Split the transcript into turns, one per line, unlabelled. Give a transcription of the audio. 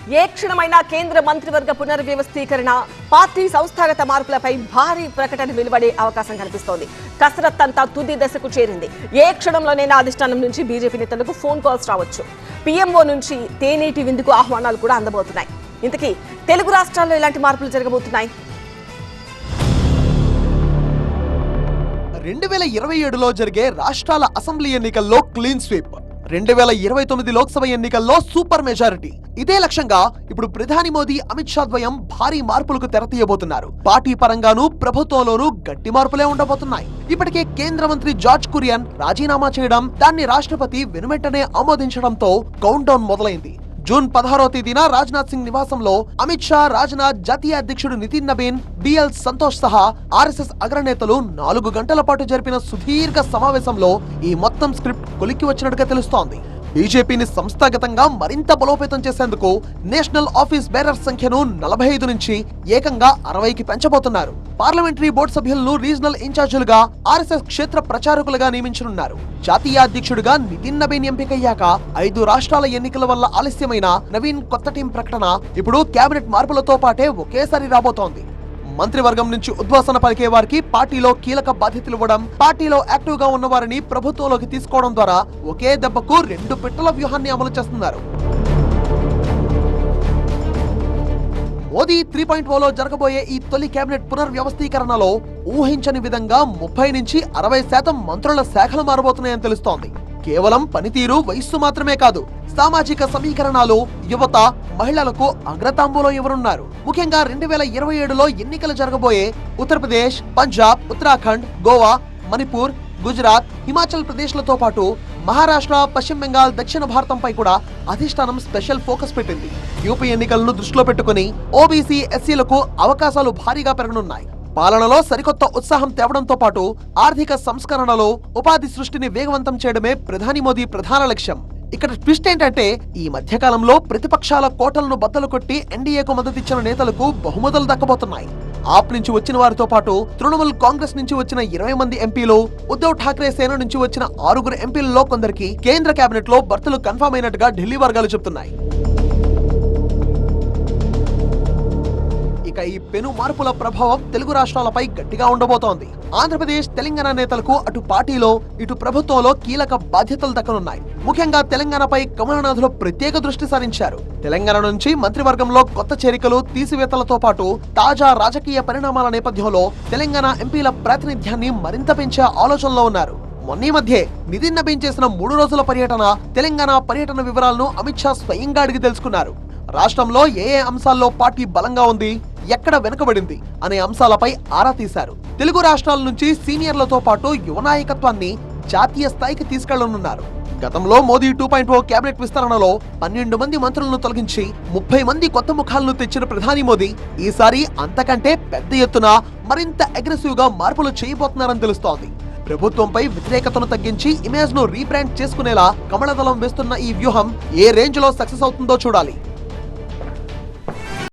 ఏ క్షణమైనా కేంద్ర మంత్రివర్గ పునర్వ్యవస్థీకరణ, పార్టీ సంస్థాగత మార్పులపై భారీ ప్రకటన వెలువడే అవకాశం కనిపిస్తోంది. కసరత్ అంతా తుది దశకు చేరింది. ఏ క్షణంలోనైనా అధిష్టానం నుంచి బీజేపీ నేతలకు ఫోన్ కాల్స్ రావచ్చు. పీఎంఓ నుంచి తేనీటి విందుకు ఆహ్వానాలు కూడా అందబోతున్నాయి. ఇంతకీ తెలుగు రాష్ట్రాల్లో ఎలాంటి మార్పులు జరగబోతున్నాయి?
2027లో జరిగే రాష్ట్రాల అసెంబ్లీ ఎన్నికల్లో క్లీన్ స్వీప్, 2029 లోక్సభ ఎన్నికల్లో సూపర్ మెజారిటీ. ఇదే లక్ష్యంగా ఇప్పుడు ప్రధాని మోదీ, అమిత్ షా ద్వయం భారీ మార్పులకు తెరతీయబోతున్నారు. పార్టీ పరంగానూ ప్రభుత్వంలోనూ గట్టి మార్పులే ఉండబోతున్నాయి. ఇప్పటికే కేంద్ర మంత్రి జార్జ్ కురియన్ రాజీనామా చేయడం, దాన్ని రాష్ట్రపతి వెనువెంటనే ఆమోదించడంతో కౌంట్ డౌన్ మొదలైంది. జూన్ 16వ తేదీన రాజ్నాథ్ సింగ్ నివాసంలో అమిత్ షా, రాజ్నాథ్, జాతీయ అధ్యక్షుడు నితిన్ నబీన్, బిఎల్ సంతోష్ సహా ఆర్ఎస్ఎస్ అగ్రనేతలు 4 గంటల పాటు జరిపిన సుదీర్ఘ సమావేశంలో ఈ మొత్తం స్క్రిప్ట్ కొలిక్కి వచ్చినట్టుగా తెలుస్తోంది. బీజేపీని సంస్థాగతంగా మరింత బలోపేతం చేసేందుకు నేషనల్ ఆఫీస్ బేరర్స్ సంఖ్యను 45 నుంచి ఏకంగా 60కి పెంచబోతున్నారు. పార్లమెంటరీ బోర్డు సభ్యులను రీజనల్ ఇన్ఛార్జీలుగా, ఆర్ఎస్ఎస్ క్షేత్ర ప్రచారకులుగా నియమించనున్నారు. జాతీయ అధ్యక్షుడిగా నితిన్ నబీన్ ఎంపికయ్యాక 5 రాష్ట్రాల ఎన్నికల వల్ల ఆలస్యమైన నవీన్ కొత్త టీం ప్రకటన ఇప్పుడు కేబినెట్ మార్పులతో పాటే ఒకేసారి రాబోతోంది. మంత్రివర్గం నుంచి ఉద్వాసన పలికే వారికి పార్టీలో కీలక బాధ్యతలు ఇవ్వడం, పార్టీలో యాక్టివ్ గా ఉన్న వారిని ప్రభుత్వంలోకి తీసుకోవడం ద్వారా ఒకే దెబ్బకు 2 పిట్టల వ్యూహాన్ని అమలు చేస్తున్నారు. మోదీ 3.0లో జరగబోయే ఈ తొలి కేబినెట్ పునర్వ్యవస్థీకరణలో ఊహించని విధంగా 30 నుంచి 60% మంత్రుల శాఖలు మారబోతున్నాయని తెలుస్తోంది. కేవలం పనితీరు, వయస్సు మాత్రమే కాదు, సామాజిక సమీకరణాలు, యువత, మహిళలకు అగ్రతాంబూలం ఇవ్వనున్నారు. ముఖ్యంగా 2027లో ఎన్నికలు జరగబోయే ఉత్తరప్రదేశ్, పంజాబ్, ఉత్తరాఖండ్, గోవా, మణిపూర్, గుజరాత్, హిమాచల్ ప్రదేశ్లతో పాటు మహారాష్ట్ర, పశ్చిమ బెంగాల్, దక్షిణ భారతంపై కూడా అధిష్టానం స్పెషల్ ఫోకస్ పెట్టింది. యూపీ ఎన్నికలను దృష్టిలో పెట్టుకుని ఓబీసీ, ఎస్సీలకు అవకాశాలు భారీగా పెరగనున్నాయి. పాలనలో సరికొత్త ఉత్సాహం తేవడంతో పాటు ఆర్థిక సంస్కరణలో ఉపాధి సృష్టిని వేగవంతం చేయడమే ప్రధాని మోదీ ప్రధాన లక్ష్యం. ఇక్కడ ట్విస్ట్ ఏంటంటే, ఈ మధ్యకాలంలో ప్రతిపక్షాల కోటలను బద్దలు కొట్టి ఎన్డీఏకు మద్దతిచ్చిన నేతలకు బహుమతులు దక్కబోతున్నాయి. ఆప్ నుంచి వచ్చిన వారితో పాటు తృణమూల్ కాంగ్రెస్ నుంచి వచ్చిన 20 మంది ఎంపీలు, ఉద్ధవ్ ఠాక్రే సేన నుంచి వచ్చిన 6 ఎంపీలలో కొందరికి కేంద్ర కేబినెట్ లో బర్తులు కన్ఫర్మ్ అయినట్టుగా ఢిల్లీ వర్గాలు చెబుతున్నాయి. ఇక ఈ పెను మార్పుల ప్రభావం తెలుగు రాష్ట్రాలపై గట్టిగా ఉండబోతోంది. ఆంధ్రప్రదేశ్, తెలంగాణ నేతలకు అటు పార్టీలో, ఇటు ప్రభుత్వంలో కీలక బాధ్యతలు దక్కనున్నాయి. ముఖ్యంగా తెలంగాణపై కమలనాథులు ప్రత్యేక దృష్టి సారించారు. తెలంగాణ నుంచి మంత్రివర్గంలో కొత్త చేరికలు, తీసివేతలతో పాటు తాజా రాజకీయ పరిణామాల నేపథ్యంలో తెలంగాణ ఎంపీల ప్రాతినిధ్యాన్ని మరింత పెంచే ఆలోచనలో ఉన్నారు. మొన్న మధ్యే నితిన్ నబీన్ చేసిన 3 రోజుల పర్యటన, తెలంగాణ పర్యటన వివరాలను అమిత్ షా స్వయంగా అడిగి తెలుసుకున్నారు. రాష్ట్రంలో ఏ అంశాల్లో పార్టీ బలంగా ఉంది, ఎక్కడ వెనుకబడింది అనే అంశాలపై ఆరా తీశారు. తెలుగు రాష్ట్రాల నుంచి సీనియర్లతో పాటు యువ నాయకత్వాన్ని జాతీయ స్థాయికి తీసుకెళ్లనున్నారు. గతంలో మోదీ 2.0 కేబినెట్ విస్తరణలో 12 మంది మంత్రులను తొలగించి 30 మంది కొత్త ముఖాలను తెచ్చిన ప్రధాని మోదీ ఈసారి అంతకంటే పెద్ద ఎత్తున మరింత అగ్రెసివ్ గా మార్పులు చేయబోతున్నారని తెలుస్తోంది. ప్రభుత్వంపై వ్యతిరేకతను తగ్గించి ఇమేజ్ ను రీబ్రాండ్ చేసుకునేలా కమలదళం వేస్తున్న ఈ వ్యూహం ఏ రేంజ్ లో సక్సెస్ అవుతుందో చూడాలి.